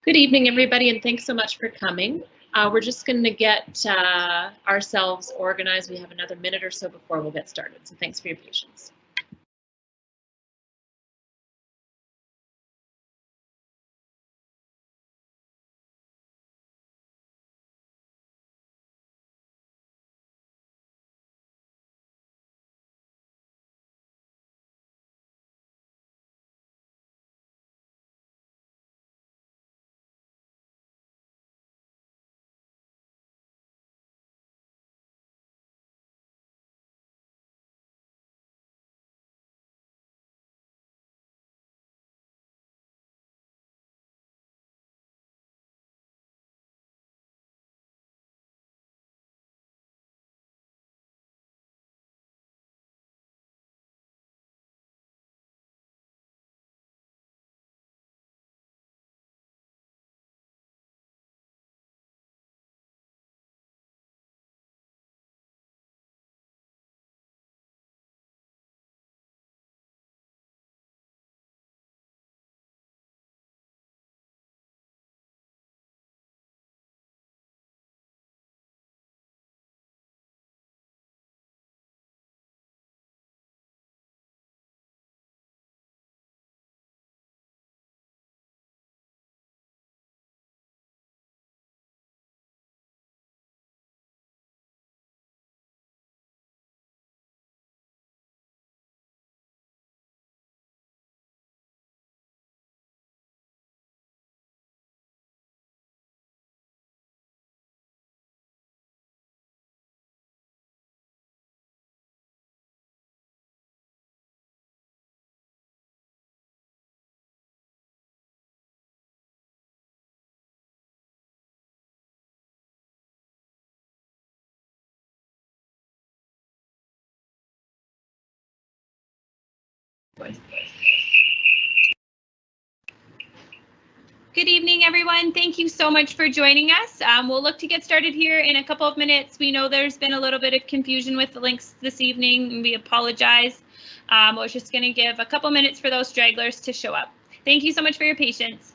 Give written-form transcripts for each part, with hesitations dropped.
Good evening, everybody, and thanks so much for coming. We're just going to get ourselves organized. We have another minute or so before we'll get started, so thanks for your patience. Good evening, everyone. Thank you so much for joining us. We'll look to get started here in a couple of minutes. We know there's been a little bit of confusion with the links this evening, and we apologize. We're just going to give a couple minutes for those stragglers to show up. Thank you so much for your patience.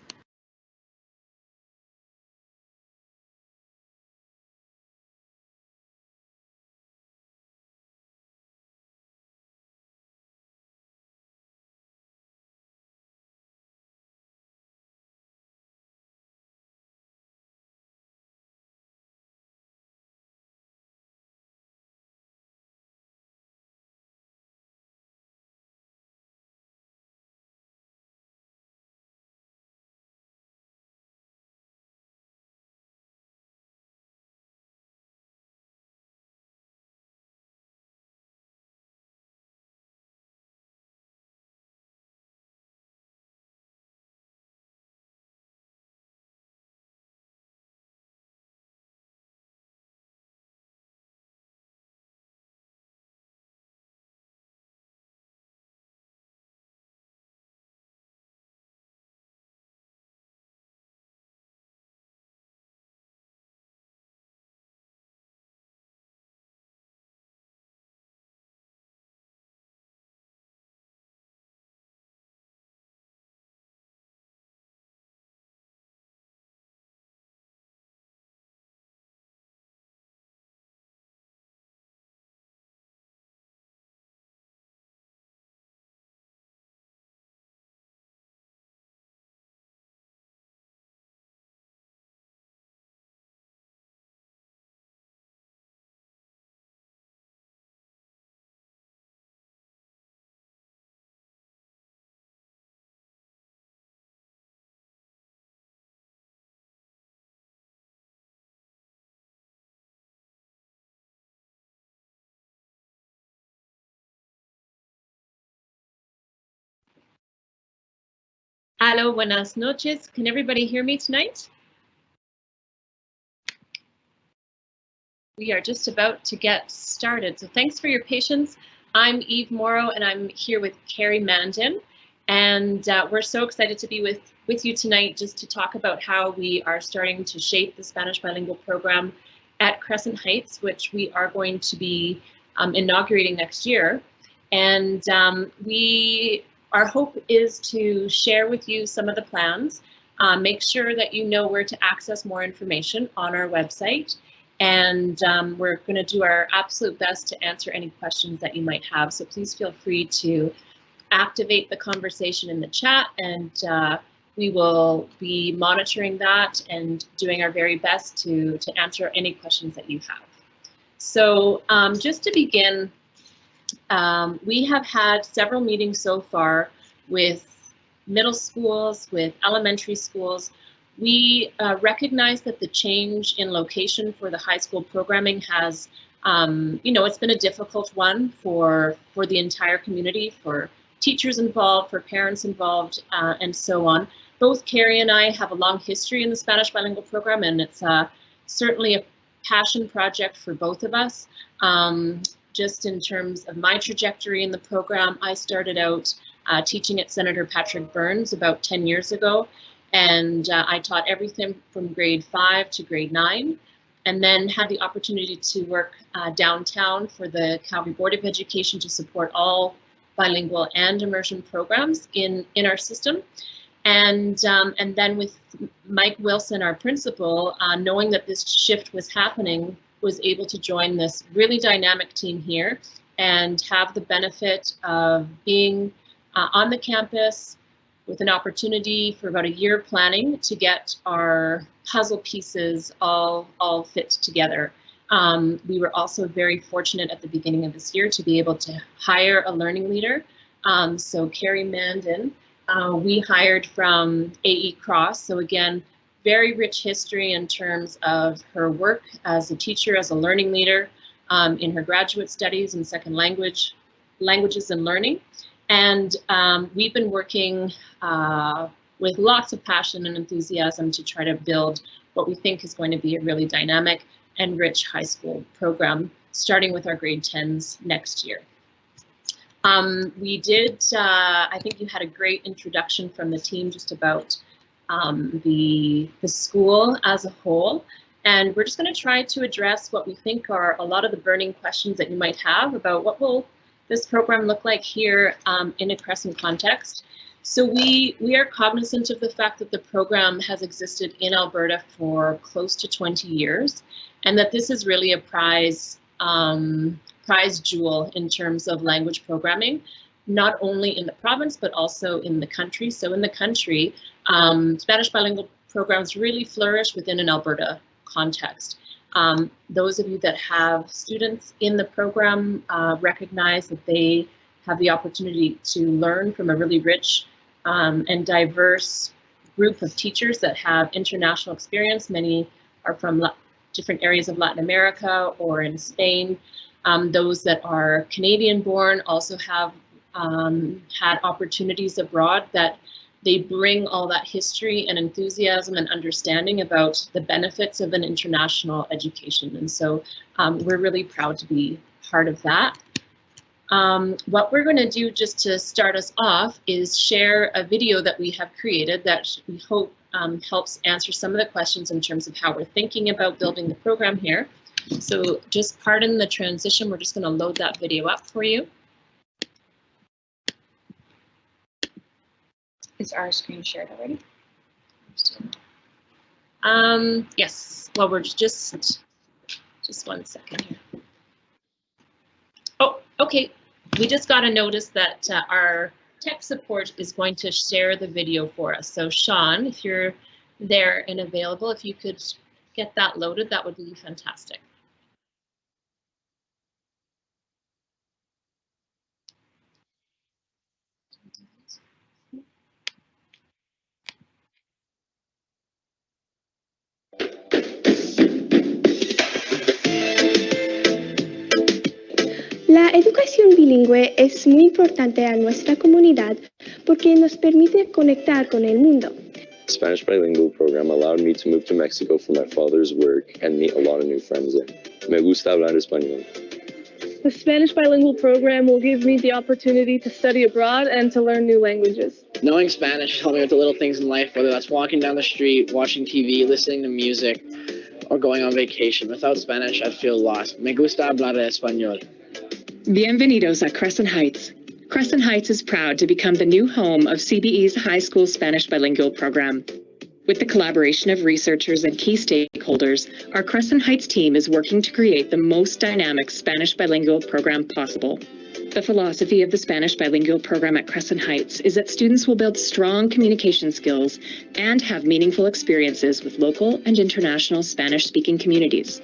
Hello, buenas noches. Can everybody hear me tonight? We are just about to get started, so thanks for your patience. I'm Eve Morrow, and I'm here with Carrie Mandan, and we're so excited to be with you tonight just to talk about how we are starting to shape the Spanish bilingual program at Crescent Heights, which we are going to be inaugurating next year. And our hope is to share with you some of the plans Make sure that you know where to access more information on our website. And we're going to do our absolute best to answer any questions that you might have. So please feel free to activate the conversation in the chat, and we will be monitoring that and doing our very best to answer any questions that you have. So just to begin, we have had several meetings so far with middle schools, with elementary schools. We recognize that the change in location for the high school programming has, it's been a difficult one for the entire community, for teachers involved, for parents involved, and so on. Both Carrie and I have a long history in the Spanish bilingual program, and it's certainly a passion project for both of us. Just in terms of my trajectory in the program, I started out teaching at Senator Patrick Burns about 10 years ago, and I taught everything from grade 5 to grade 9, and then had the opportunity to work downtown for the Calgary Board of Education to support all bilingual and immersion programs in our system. And then with Mike Wilson, our principal, knowing that this shift was happening, was able to join this really dynamic team here and have the benefit of being on the campus with an opportunity for about a year planning to get our puzzle pieces all fit together. We were also very fortunate at the beginning of this year to be able to hire a learning leader. So Carrie Mandan, we hired from AE Cross. So again, very rich history in terms of her work as a teacher, as a learning leader, in her graduate studies in second languages and learning. And we've been working with lots of passion and enthusiasm to try to build what we think is going to be a really dynamic and rich high school program, starting with our grade 10s next year. We did, I think you had a great introduction from the team just about the school as a whole. And we're just going to try to address what we think are a lot of the burning questions that you might have about what will this program look like here in a Crescent context. So we are cognizant of the fact that the program has existed in Alberta for close to 20 years, and that this is really a prize jewel in terms of language programming, not only in the province, but also in the country. So in the country, Spanish bilingual programs really flourish within an Alberta context. Those of you that have students in the program recognize that they have the opportunity to learn from a really rich and diverse group of teachers that have international experience. Many are from different areas of Latin America or in Spain. Those that are Canadian born also have had opportunities abroad, that they bring all that history and enthusiasm and understanding about the benefits of an international education. And so we're really proud to be part of that. What we're going to do just to start us off is share a video that we have created that we hope helps answer some of the questions in terms of how we're thinking about building the program here. So just pardon the transition, we're just going to load that video up for you. Is our screen shared already? Yes, well, we're just 1 second here. Oh, okay. We just got a notice that our tech support is going to share the video for us. So Sean, if you're there and available, if you could get that loaded, that would be fantastic. La educación bilingüe es muy importante a nuestra comunidad porque nos permite conectar con el mundo. The Spanish bilingual program allowed me to move to Mexico for my father's work and meet a lot of new friends there. Me gusta hablar español. The Spanish bilingual program will give me the opportunity to study abroad and to learn new languages. Knowing Spanish helped me with the little things in life, whether that's walking down the street, watching TV, listening to music, or going on vacation. Without Spanish, I'd feel lost. Me gusta hablar español. Bienvenidos a Crescent Heights. Crescent Heights is proud to become the new home of CBE's high school Spanish bilingual program. With the collaboration of researchers and key stakeholders, our Crescent Heights team is working to create the most dynamic Spanish bilingual program possible. The philosophy of the Spanish bilingual program at Crescent Heights is that students will build strong communication skills and have meaningful experiences with local and international Spanish-speaking communities.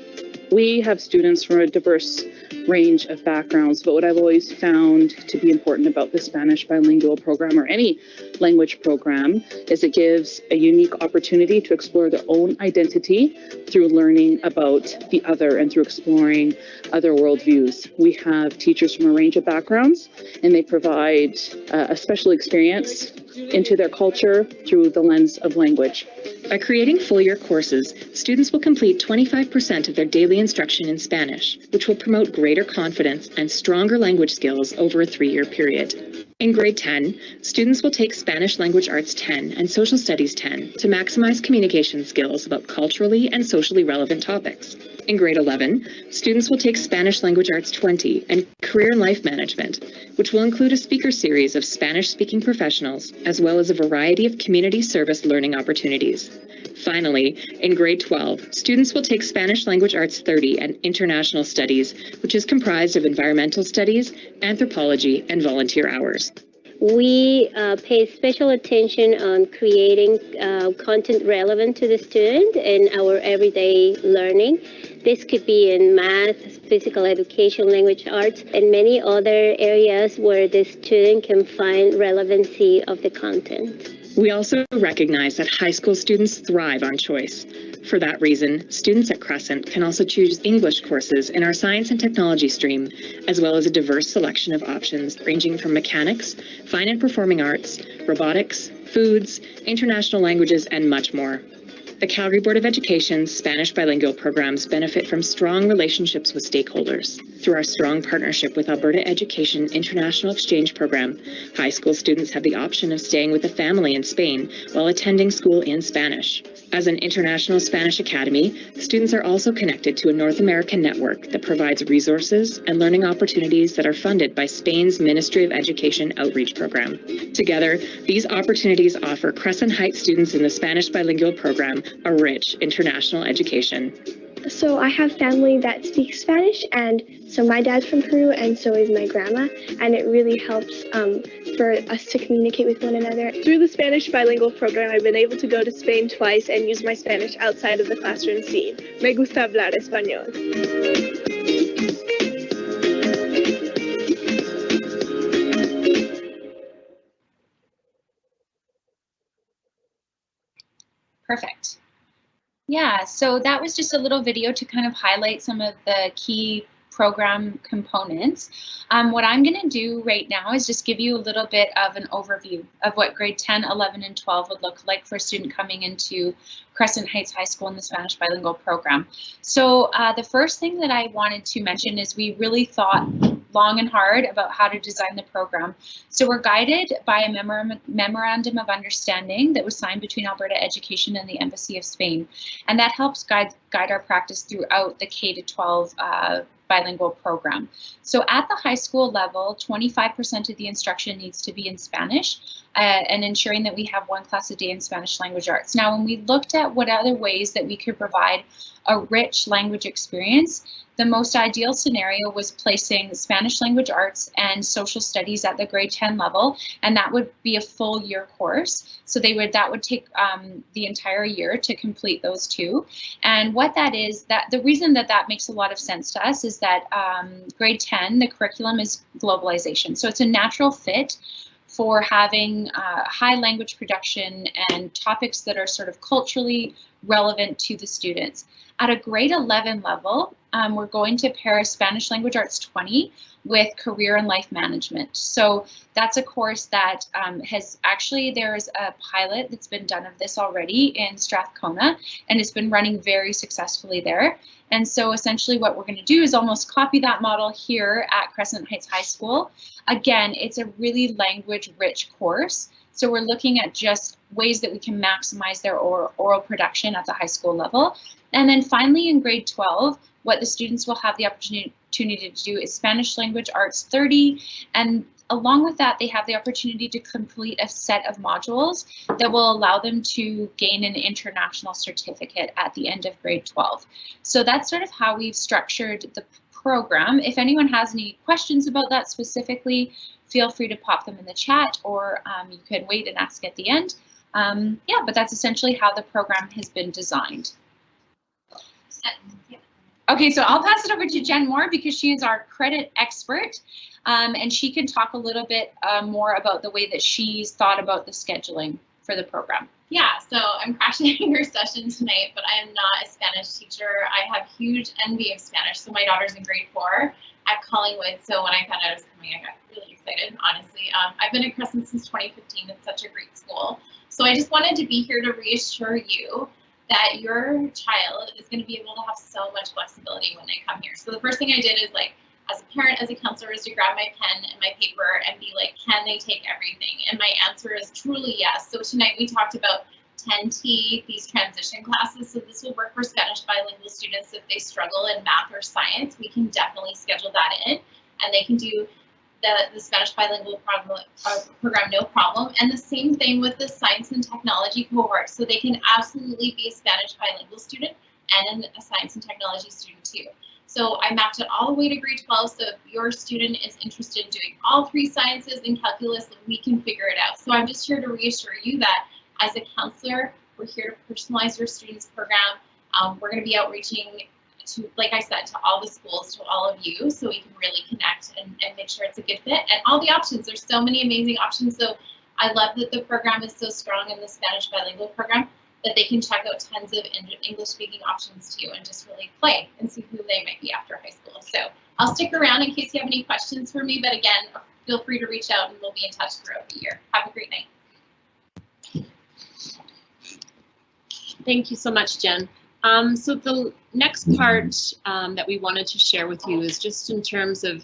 We have students from a diverse range of backgrounds, but what I've always found to be important about the Spanish bilingual program or any language program is it gives a unique opportunity to explore their own identity through learning about the other and through exploring other worldviews. We have teachers from a range of backgrounds, and they provide a special experience into their culture through the lens of language. By creating full-year courses, students will complete 25% of their daily instruction in Spanish, which will promote greater confidence and stronger language skills over a 3-year period. In grade 10, students will take Spanish Language Arts 10 and Social Studies 10 to maximize communication skills about culturally and socially relevant topics. In grade 11, students will take Spanish Language Arts 20 and Career and Life Management, which will include a speaker series of Spanish-speaking professionals, as well as a variety of community service learning opportunities. Finally, in grade 12, students will take Spanish Language Arts 30 and International Studies, which is comprised of environmental studies, anthropology, and volunteer hours. We pay special attention on creating content relevant to the student in our everyday learning. This could be in math, physical education, language arts, and many other areas where the student can find relevancy of the content. We also recognize that high school students thrive on choice. For that reason, students at Crescent can also choose English courses in our science and technology stream, as well as a diverse selection of options ranging from mechanics, fine and performing arts, robotics, foods, international languages, and much more. The Calgary Board of Education's Spanish bilingual programs benefit from strong relationships with stakeholders. Through our strong partnership with Alberta Education International Exchange Program, high school students have the option of staying with a family in Spain while attending school in Spanish. As an international Spanish academy, students are also connected to a North American network that provides resources and learning opportunities that are funded by Spain's Ministry of Education Outreach Program. Together, these opportunities offer Crescent Heights students in the Spanish bilingual program a rich international education. So I have family that speaks Spanish, and so my dad's from Peru, and so is my grandma, and it really helps for us to communicate with one another. Through the Spanish bilingual program, I've been able to go to Spain twice and use my Spanish outside of the classroom scene. Me gusta hablar español. Perfect. Yeah, so that was just a little video to kind of highlight some of the key program components. What I'm going to do right now is just give you a little bit of an overview of what grade 10, 11, and 12 would look like for a student coming into Crescent Heights High School in the Spanish bilingual program. So the first thing that I wanted to mention is we really thought long and hard about how to design the program. So we're guided by a memorandum of understanding that was signed between Alberta Education and the Embassy of Spain. And that helps guide our practice throughout the K-12 bilingual program. So at the high school level, 25% of the instruction needs to be in Spanish, and ensuring that we have one class a day in Spanish language arts. Now, when we looked at what other ways that we could provide a rich language experience, the most ideal scenario was placing Spanish language arts and social studies at the grade 10 level, and that would be a full year course. So that would take the entire year to complete those two. And what that is, that the reason that makes a lot of sense to us is that grade 10, the curriculum is globalization. So it's a natural fit for having high language production and topics that are sort of culturally relevant to the students. At a grade 11 level, we're going to pair Spanish Language Arts 20 with Career and Life Management. So that's a course that there's a pilot that's been done of this already in Strathcona, and it's been running very successfully there. And so essentially what we're going to do is almost copy that model here at Crescent Heights High School. Again, it's a really language-rich course. So we're looking at just ways that we can maximize their oral production at the high school level. And then finally in grade 12, what the students will have the opportunity to do is Spanish Language Arts 30, and along with that, they have the opportunity to complete a set of modules that will allow them to gain an international certificate at the end of grade 12. So that's sort of how we've structured the program. If anyone has any questions about that specifically, feel free to pop them in the chat, or you can wait and ask at the end. Yeah, but that's essentially how the program has been designed. Okay, so I'll pass it over to Jen Moore because she is our credit expert, and she can talk a little bit more about the way that she's thought about the scheduling for the program. Yeah, so I'm crashing your session tonight, but I am not a Spanish teacher. I have huge envy of Spanish. So my daughter's in grade 4 at Collingwood. So when I found out it was coming, I got really excited, honestly. I've been at Crescent since 2015. It's such a great school. So I just wanted to be here to reassure you that your child is going to be able to have so much flexibility when they come here. So the first thing I did is, like, as a parent, as a counselor, is to grab my pen and my paper and be like, can they take everything? And my answer is truly yes. So tonight we talked about 10T, these transition classes. So this will work for Spanish bilingual students if they struggle in math or science. We can definitely schedule that in, and they can do the Spanish bilingual program no problem. And the same thing with the science and technology cohort. So they can absolutely be a Spanish bilingual student and a science and technology student too. So I mapped it all the way to grade 12. So if your student is interested in doing all 3 sciences and calculus, we can figure it out. So I'm just here to reassure you that as a counselor, we're here to personalize your students' program. We're going to be outreaching to, like I said, to all the schools, to all of you, so we can really connect and make sure it's a good fit. And all the options, there's so many amazing options. So I love that the program is so strong in the Spanish bilingual program that they can check out tons of English-speaking options too, and just really play and see who they might be after high school. So I'll stick around in case you have any questions for me, but again, feel free to reach out and we'll be in touch throughout the year. Have a great night. Thank you so much, Jen. So the next part that we wanted to share with you is just in terms of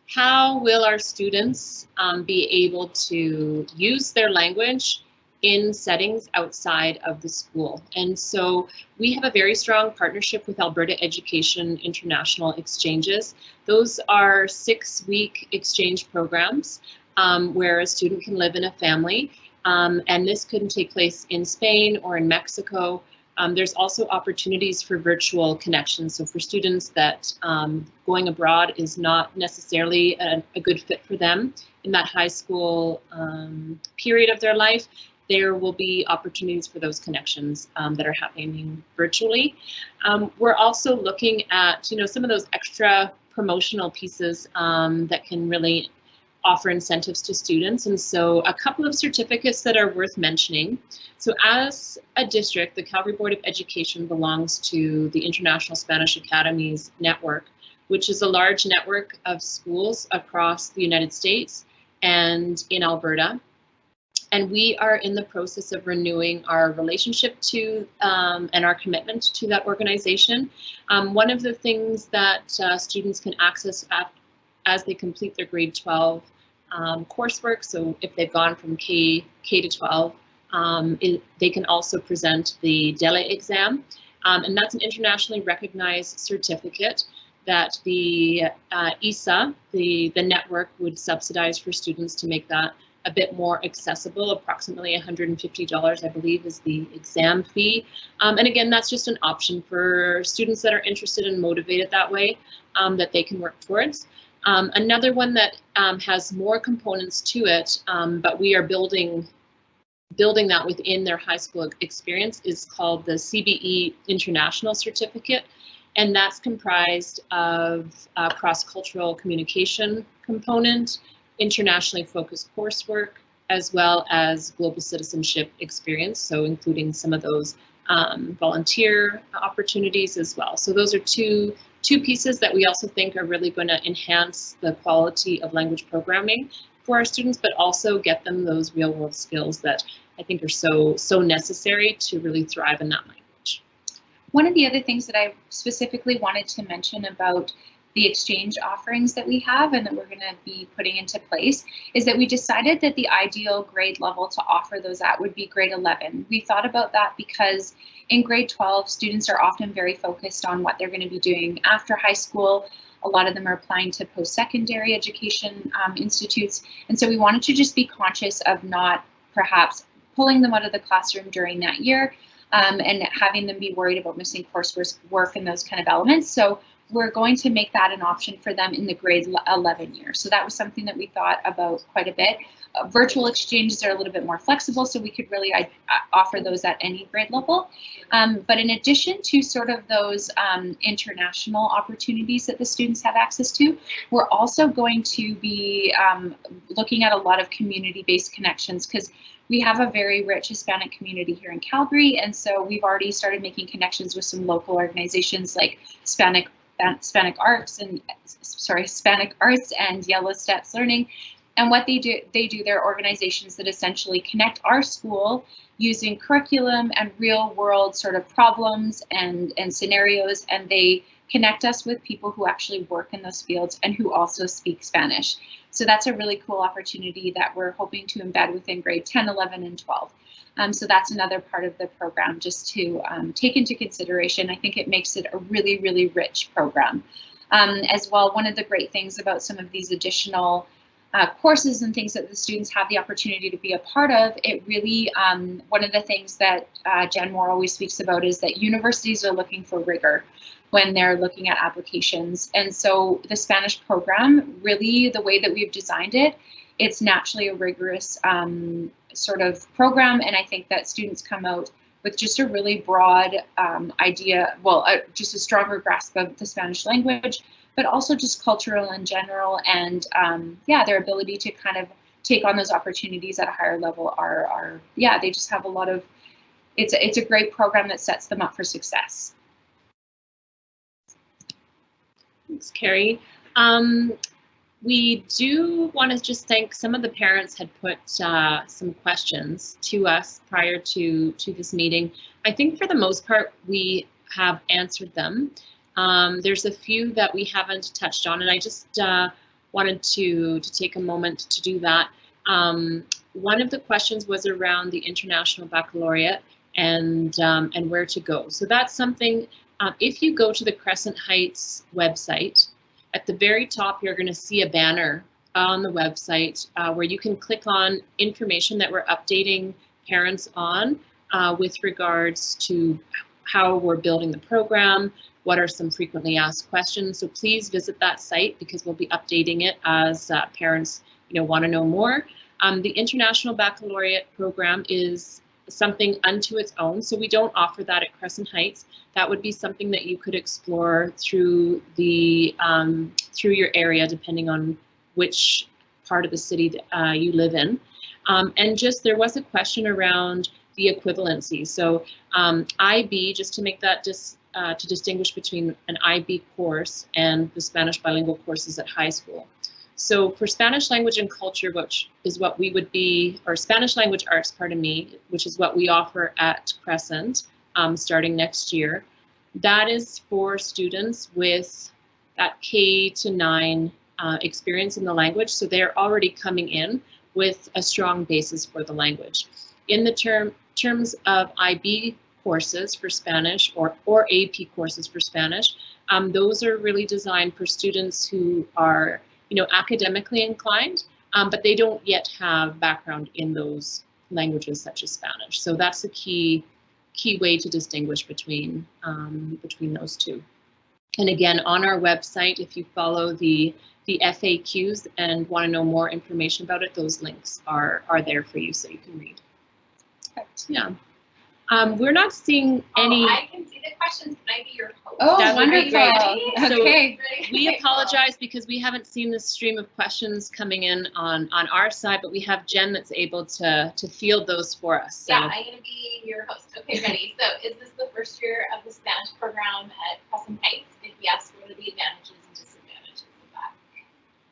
how will our students be able to use their language in settings outside of the school. And so we have a very strong partnership with Alberta Education International Exchanges. Those are 6-week exchange programs where a student can live in a family. And this can take place in Spain or in Mexico. There's also opportunities for virtual connections. So for students that going abroad is not necessarily a good fit for them in that high school period of their life, there will be opportunities for those connections that are happening virtually. We're also looking at, some of those extra promotional pieces that can really offer incentives to students. And so a couple of certificates that are worth mentioning. So as a district, the Calgary Board of Education belongs to the International Spanish Academies Network, which is a large network of schools across the United States and in Alberta. And we are in the process of renewing our relationship to and our commitment to that organization. One of the things that students can access as they complete their grade 12 coursework, so if they've gone from K to 12, they can also present the DELE exam. And that's an internationally recognized certificate that the ISA, the network, would subsidize for students to make that a bit more accessible. Approximately $150, I believe, is the exam fee. And again, that's just an option for students that are interested and motivated that way, that they can work towards. Another one that has more components to it, but we are building that within their high school experience, is called the CBE International Certificate. And that's comprised of cross-cultural communication component, internationally focused coursework, as well as global citizenship experience, so including some of those volunteer opportunities as well. So those are two pieces that we also think are really going to enhance the quality of language programming for our students, but also get them those real world skills that I think are so necessary to really thrive in that language. One of the other things that I specifically wanted to mention about the exchange offerings that we have and that we're going to be putting into place is that we decided that the ideal grade level to offer those at would be grade 11. We thought about that because in grade 12, students are often very focused on what they're going to be doing after high school. A lot of them are applying to post-secondary education institutes. And so we wanted to just be conscious of not perhaps pulling them out of the classroom during that year and having them be worried about missing coursework and those kind of elements. So we're going to make that an option for them in the grade 11 year. So that was something that we thought about quite a bit. Virtual exchanges are a little bit more flexible, so we could really offer those at any grade level. But in addition to sort of those international opportunities that the students have access to, we're also going to be looking at a lot of community-based connections, because we have a very rich Hispanic community here in Calgary, and so we've already started making connections with some local organizations like Hispanic Arts and Yellow Steps Learning. And what they do, they're organizations that essentially connect our school using curriculum and real world sort of problems and scenarios, and they connect us with people who actually work in those fields and who also speak Spanish. So that's a really cool opportunity that we're hoping to embed within grade 10, 11, and 12. So that's another part of the program just to take into consideration. I think it makes it a really, really rich program. As well, one of the great things about some of these additional courses and things that the students have the opportunity to be a part of, it really, one of the things that Jen Moore always speaks about is that universities are looking for rigor when they're looking at applications. And so the Spanish program, really the way that we've designed it, it's naturally a rigorous sort of program. And I think that students come out with just a really broad idea, well, just a stronger grasp of the Spanish language, but also just cultural in general, and yeah, their ability to kind of take on those opportunities at a higher level are yeah, they just have a lot of, it's a great program that sets them up for success. Thanks, Carrie. We do want to just thank some of the parents had put some questions to us prior to this meeting. I think for the most part, we have answered them. There's a few that we haven't touched on, and I just wanted to take a moment to do that. One of the questions was around the International Baccalaureate and where to go. So that's something, if you go to the Crescent Heights website, at the very top, you're going to see a banner on the website where you can click on information that we're updating parents on with regards to how we're building the program, what are some frequently asked questions. So please visit that site because we'll be updating it as parents, want to know more. The International Baccalaureate program is something unto its own, so we don't offer that at Crescent Heights. That would be something that you could explore through the through your area, depending on which part of the city you live in. And just there was a question around the equivalency. So IB, just to make that to distinguish between an IB course and the Spanish bilingual courses at high school. So for Spanish language and culture, which is what we would be, or Spanish language arts, pardon me, which is what we offer at Crescent starting next year, that is for students with that K-9 experience in the language. So they're already coming in with a strong basis for the language. In the terms of IB courses for Spanish or AP courses for Spanish, those are really designed for students who are academically inclined, but they don't yet have background in those languages such as Spanish. So that's the key way to distinguish between those two. And again, on our website, if you follow the FAQs and want to know more information about it, those links are there for you so you can read. Yeah. We're not seeing any. I can see the questions. Can I be your host? Oh, that wonderful. So okay. We apologize because we haven't seen the stream of questions coming in on our side, but we have Jen that's able to field those for us. So. Yeah, I'm going to be your host. Okay, ready. So is this the first year of the Spanish program at Crescent Heights? If yes, what are the advantages and disadvantages of that?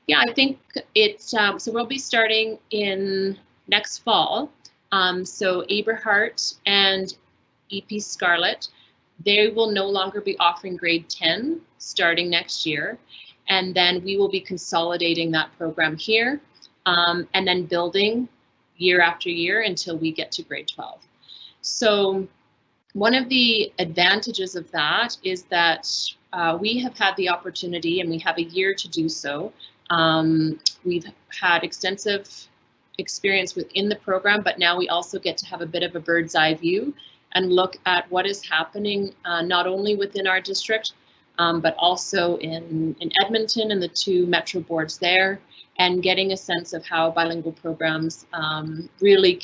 Yeah, I think it's, so we'll be starting in next fall. So Aberhart and EP Scarlett, they will no longer be offering grade 10 starting next year. And then we will be consolidating that program here and then building year after year until we get to grade 12. So one of the advantages of that is that we have had the opportunity, and we have a year to do so. We've had extensive experience within the program, but now we also get to have a bit of a bird's eye view and look at what is happening not only within our district, but also in Edmonton and the 2 metro boards there, and getting a sense of how bilingual programs really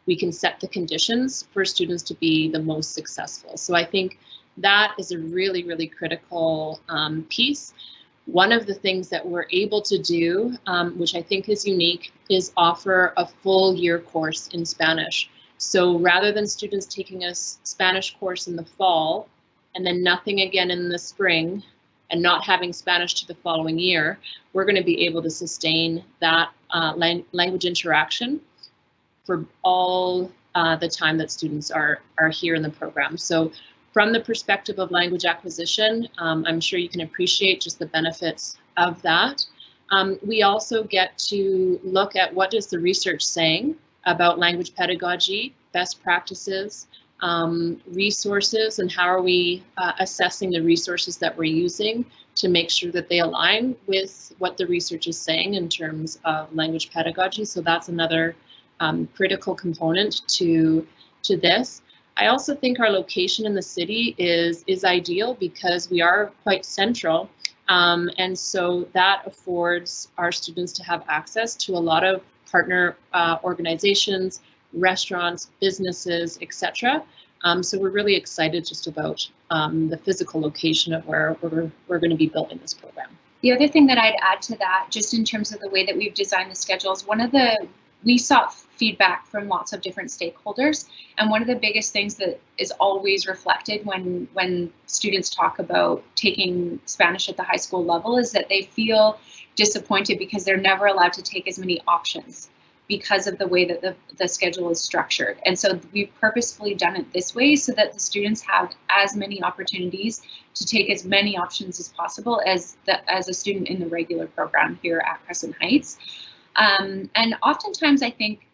we can set the conditions for students to be the most successful. So I think that is a really, really critical piece. One of the things that we're able to do, which I think is unique, is offer a full year course in Spanish. So rather than students taking a Spanish course in the fall and then nothing again in the spring and not having Spanish to the following year, we're going to be able to sustain that language interaction for all the time that students are here in the program. So from the perspective of language acquisition, I'm sure you can appreciate just the benefits of that. We also get to look at what is the research saying about language pedagogy, best practices, resources, and how are we assessing the resources that we're using to make sure that they align with what the research is saying in terms of language pedagogy. So that's another critical component to this. I also think our location in the city is ideal because we are quite central, and so that affords our students to have access to a lot of partner organizations, restaurants, businesses, etc. So we're really excited just about the physical location of where we're going to be building this program. The other thing that I'd add to that, just in terms of the way that we've designed the schedules, we sought feedback from lots of different stakeholders, and one of the biggest things that is always reflected when students talk about taking Spanish at the high school level is that they feel disappointed because they're never allowed to take as many options because of the way that the schedule is structured. And so we've purposefully done it this way so that the students have as many opportunities to take as many options as possible as a student in the regular program here at Crescent Heights. And oftentimes I think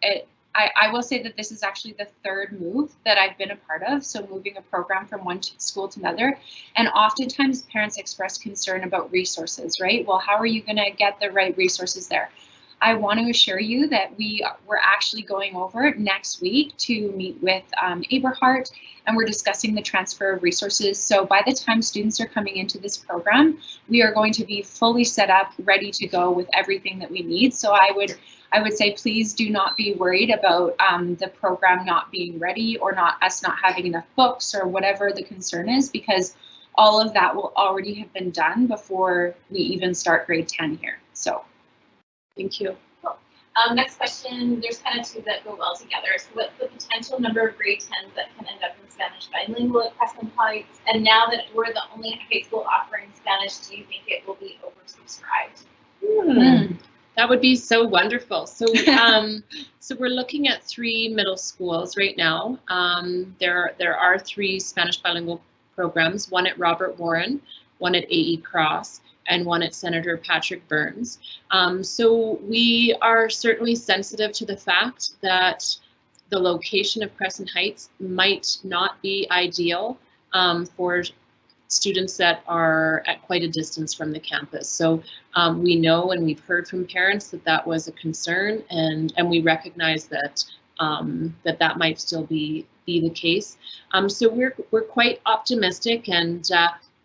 I will say that this is actually the 3rd move that I've been a part of, so moving a program from one school to another. And oftentimes parents express concern about resources, right? Well, how are you going to get the right resources there? I want to assure you that we're actually going over next week to meet with Aberhart, and we're discussing the transfer of resources. So by the time students are coming into this program, we are going to be fully set up, ready to go with everything that we need. So I would say please do not be worried about the program not being ready or us not having enough books or whatever the concern is, because all of that will already have been done before we even start grade 10 here. So. Thank you. Cool. Next question, there's kind of 2 that go well together. So what's the potential number of grade 10s that can end up in Spanish bilingual at Crescent Heights? And now that we're the only high school offering Spanish, do you think it will be oversubscribed? That would be so wonderful. So, so we're looking at 3 middle schools right now. There are 3 Spanish bilingual programs, one at Robert Warren, one at A.E. Cross, and one at Senator Patrick Burns. So we are certainly sensitive to the fact that the location of Crescent Heights might not be ideal for students that are at quite a distance from the campus. So we know and we've heard from parents that was a concern, and we recognize that that might still be the case. So we're quite optimistic, and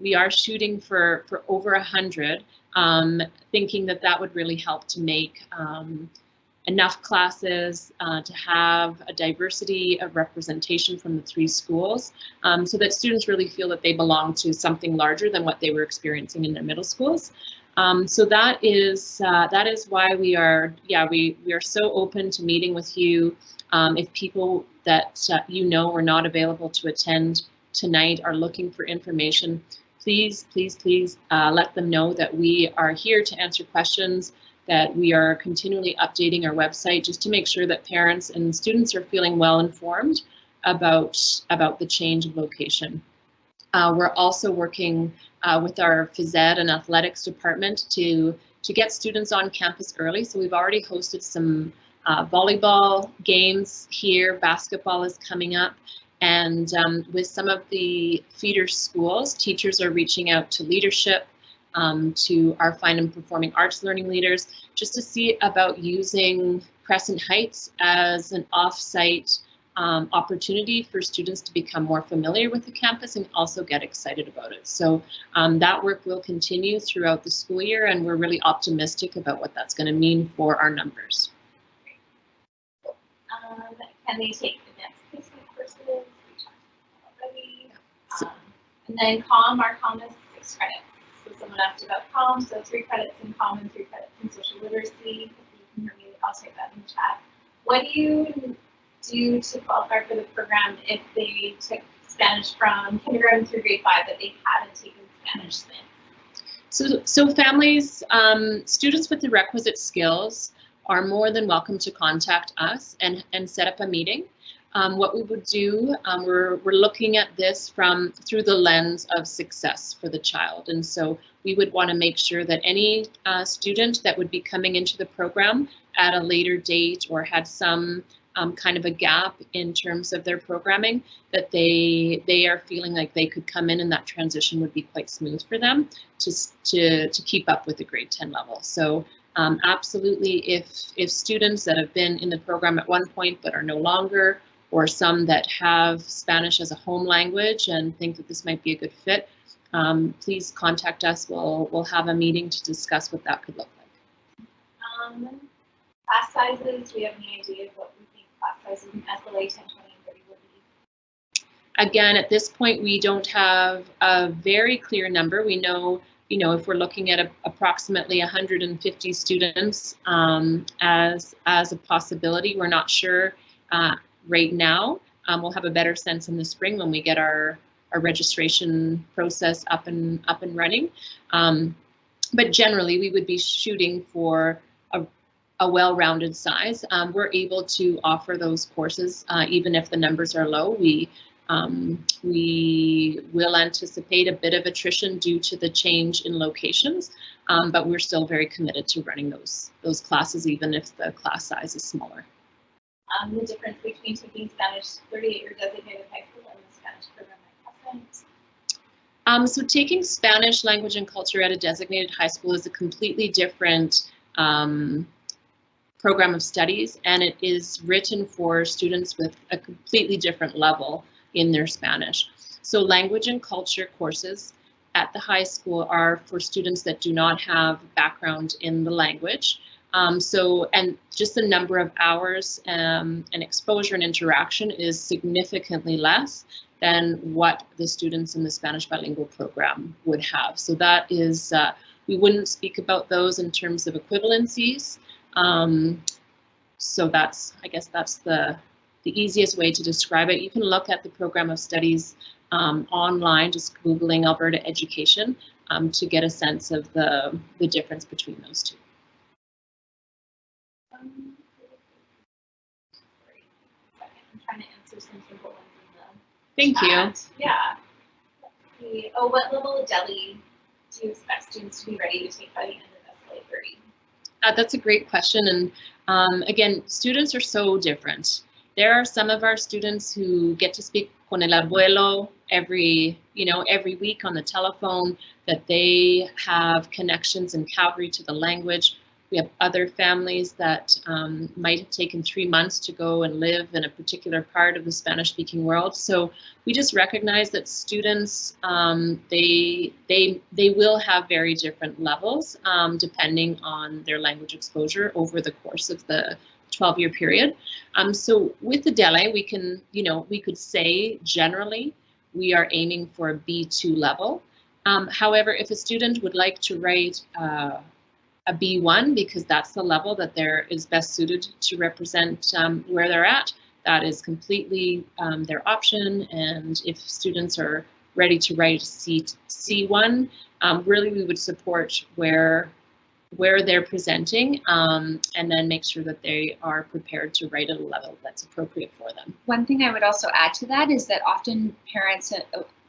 we are shooting for over 100, thinking that would really help to make enough classes to have a diversity of representation from the 3 schools, so that students really feel that they belong to something larger than what they were experiencing in their middle schools. So that is why we are so open to meeting with you. If people that are not available to attend tonight are looking for information, please let them know that we are here to answer questions, that we are continually updating our website just to make sure that parents and students are feeling well informed about the change of location. We're also working with our phys ed and athletics department to get students on campus early. So we've already hosted some volleyball games here, basketball is coming up, And with some of the feeder schools, teachers are reaching out to leadership, to our fine and performing arts learning leaders, just to see about using Crescent Heights as an off-site opportunity for students to become more familiar with the campus and also get excited about it. So that work will continue throughout the school year, and we're really optimistic about what that's going to mean for our numbers. Can they take advanced placement courses? We talked about that already. And then our COM is 6 credits. So someone asked about COM, so 3 credits in COM and 3 credits in social literacy. If you can hear me, I'll type that in the chat. What do you do to qualify for the program if they took Spanish from kindergarten through grade 5 that they hadn't taken Spanish since? So families, students with the requisite skills are more than welcome to contact us and set up a meeting. What we would do, we're looking at this through the lens of success for the child. And so we would want to make sure that any student that would be coming into the program at a later date or had some kind of a gap in terms of their programming, that they are feeling like they could come in and that transition would be quite smooth for them to keep up with the grade 10 level. So absolutely, if students that have been in the program at one point but are no longer, or some that have Spanish as a home language and think that this might be a good fit, please contact us. We'll have a meeting to discuss what that could look like. Class sizes, do we have any idea of what we think class sizes in SLA 10, 20, and 30 will be? Again, at this point, we don't have a very clear number. We know, if we're looking at approximately 150 students as a possibility. We're not sure right now. We'll have a better sense in the spring when we get our registration process up and running. But generally, we would be shooting for a well-rounded size. We're able to offer those courses even if the numbers are low. We will anticipate a bit of attrition due to the change in locations, but we're still very committed to running those classes even if the class size is smaller. The difference between taking Spanish 38-year designated high school and the Spanish program at Crescent? So taking Spanish language and culture at a designated high school is a completely different program of studies, and it is written for students with a completely different level in their Spanish. So language and culture courses at the high school are for students that do not have background in the language. And just the number of hours and exposure and interaction is significantly less than what the students in the Spanish bilingual program would have. So that is, we wouldn't speak about those in terms of equivalencies. So I guess that's the easiest way to describe it. You can look at the program of studies online, just Googling Alberta education to get a sense of the difference between those two. I'm trying to answer some simple ones in the Thank you. Yeah. Let's see. Oh, what level of deli do you expect students to be ready to take by the end of SLA 30? That's a great question. And again, students are so different. There are some of our students who get to speak con el abuelo every week on the telephone, that they have connections in Calgary to the language. We have other families that might have taken 3 months to go and live in a particular part of the Spanish-speaking world. So we just recognize that students, they will have very different levels depending on their language exposure over the course of the 12-year period. So with the DELE, we could say generally we are aiming for a B2 level. However, if a student would like to write a B1 because that's the level that is best suited to represent where they're at, that is completely their option. And if students are ready to write C1, really we would support where they're presenting and then make sure that they are prepared to write at a level that's appropriate for them. One thing I would also add to that is that often parents,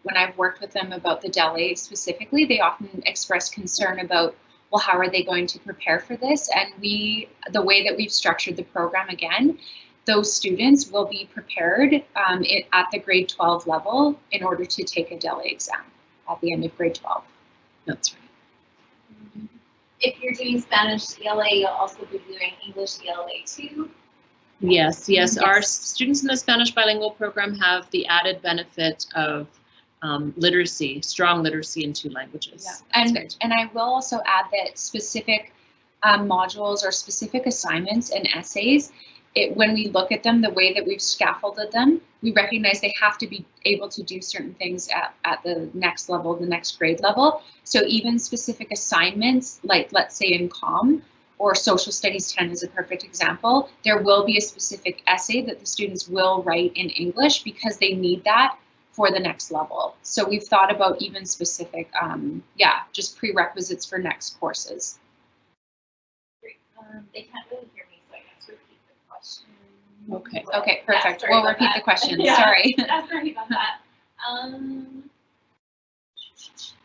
when I've worked with them about the DELE specifically, they often express concern about, well, how are they going to prepare for this? And the way that we've structured the program again those students will be prepared at the grade 12 level in order to take a DELA exam at the end of grade 12. That's right. If you're doing Spanish ELA, you'll also be doing English ELA too. Yes, yes. Our students in the Spanish bilingual program have the added benefit of literacy, strong literacy in 2 languages. Yeah. And I will also add that specific modules or specific assignments and essays, when we look at them, the way that we've scaffolded them, we recognize they have to be able to do certain things at the next level, the next grade level. So even specific assignments, like let's say in COM or Social Studies 10 is a perfect example, there will be a specific essay that the students will write in English because they need that for the next level. So we've thought about even specific, just prerequisites for next courses. Great. They can't really hear me, so I guess repeat the question. Okay. Okay, perfect. Yeah, we'll repeat the question. Yeah, Sorry. Sorry about that.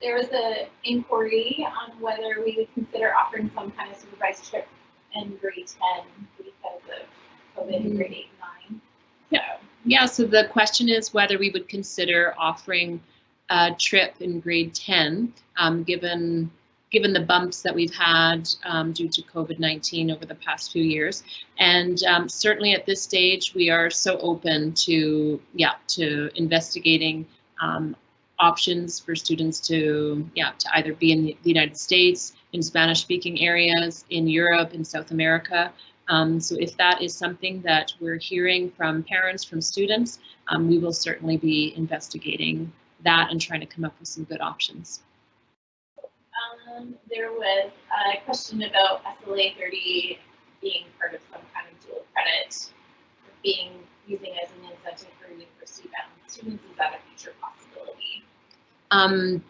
There was an inquiry on whether we would consider offering some kind of supervised trip in grade 10 because of COVID in grade 8 and 9. Yeah. Yeah, so the question is whether we would consider offering a trip in grade 10, given the bumps that we've had due to COVID-19 over the past few years. And certainly at this stage, we are so open to investigating options for students to either be in the United States, in Spanish-speaking areas, in Europe, in South America. So if that is something that we're hearing from parents, from students, we will certainly be investigating that and trying to come up with some good options. There was a question about SLA 30 being part of some kind of dual credit, using as an incentive for university-bound students. Is that a future possibility?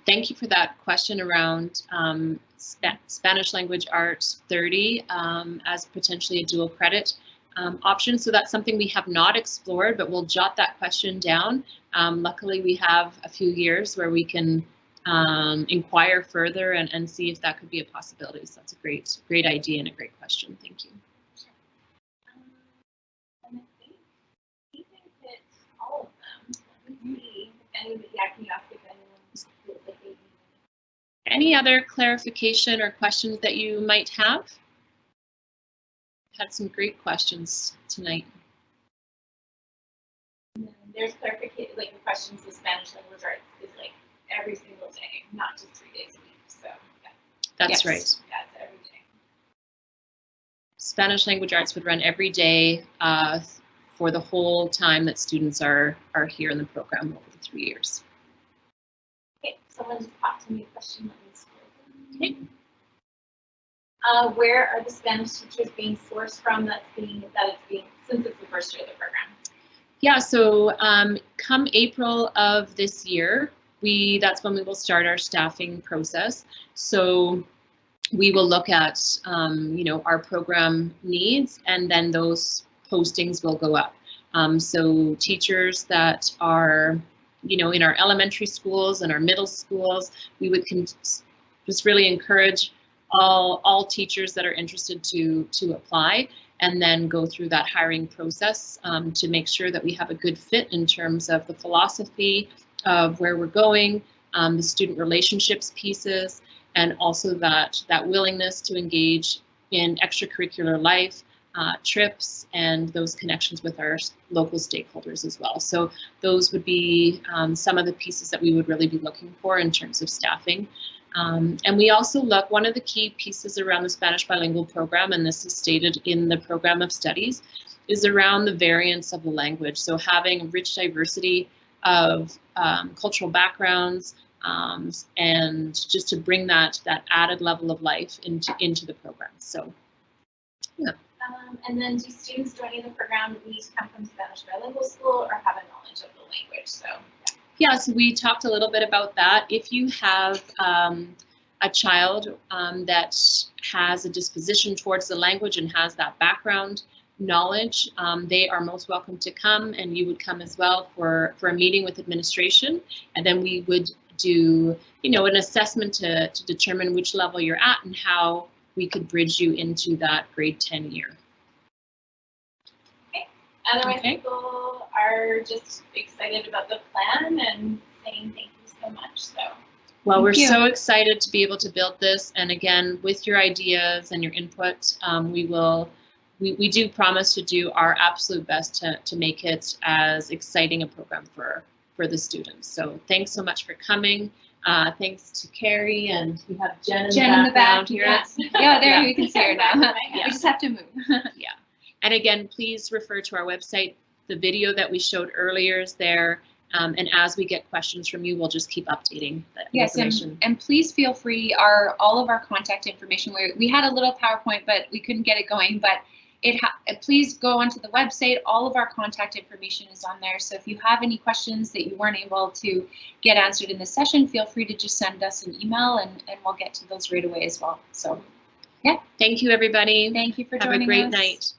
Thank you for that question around Spanish language arts 30 as potentially a dual credit option. So that's something we have not explored, but we'll jot that question down. Luckily, we have a few years where we can inquire further and see if that could be a possibility. So that's a great idea and a great question. Thank you. And I think he hit all of them. Let me see if anybody, can you ask if anyone feels like they need any other clarification or questions that you might have? Had some great questions tonight. There's clarification, like the questions of Spanish language arts is like every single day, not just 3 days a week. So yeah. That's right. That's every day. Spanish language arts would run every day for the whole time that students are here in the program over the 3 years. Okay, someone just popped to me a question. Let me scroll down. Okay. Where are the Spanish teachers being sourced from? Since it's the first year of the program. Yeah, so come April of this year, that's when we will start our staffing process. So we will look at our program needs, and then those postings will go up. So teachers that are in our elementary schools and our middle schools, we would just really encourage all teachers that are interested to apply, and then go through that hiring process to make sure that we have a good fit in terms of the philosophy of where we're going, the student relationships pieces, and also that willingness to engage in extracurricular life, trips, and those connections with our local stakeholders as well. So those would be some of the pieces that we would really be looking for in terms of staffing. And we also look, one of the key pieces around the Spanish bilingual program, and this is stated in the program of studies, is around the variance of the language. So having rich diversity of cultural backgrounds, and just to bring that added level of life into the program. So, yeah. And then do students joining the program need to come from Spanish bilingual school or have a knowledge of the language? So. Yeah, so we talked a little bit about that. If you have a child that has a disposition towards the language and has that background knowledge, they are most welcome to come, and you would come as well for a meeting with administration, and then we would do an assessment to determine which level you're at and how we could bridge you into that grade 10 year. Okay, Otherwise, Okay. people are just excited about the plan and saying thank you so much. So. Well, we're Thank you. so excited to be able to build this, and again, with your ideas and your input, we do promise to do our absolute best to make it as exciting a program for the students. So thanks so much for coming. Thanks to Carrie, and we have Jen in the background here. Yes. Yeah, there Yeah. you can see her now. Yeah. We just have to move. Yeah. And again, please refer to our website. The video that we showed earlier is there. And as we get questions from you, we'll just keep updating the information. And please feel free. All of our contact information. We had a little PowerPoint, but we couldn't get it going. But please go onto the website. All of our contact information is on there. So if you have any questions that you weren't able to get answered in this session, feel free to just send us an email, and we'll get to those right away as well. So, yeah. Thank you, everybody. Thank you for Have joining us. a great night.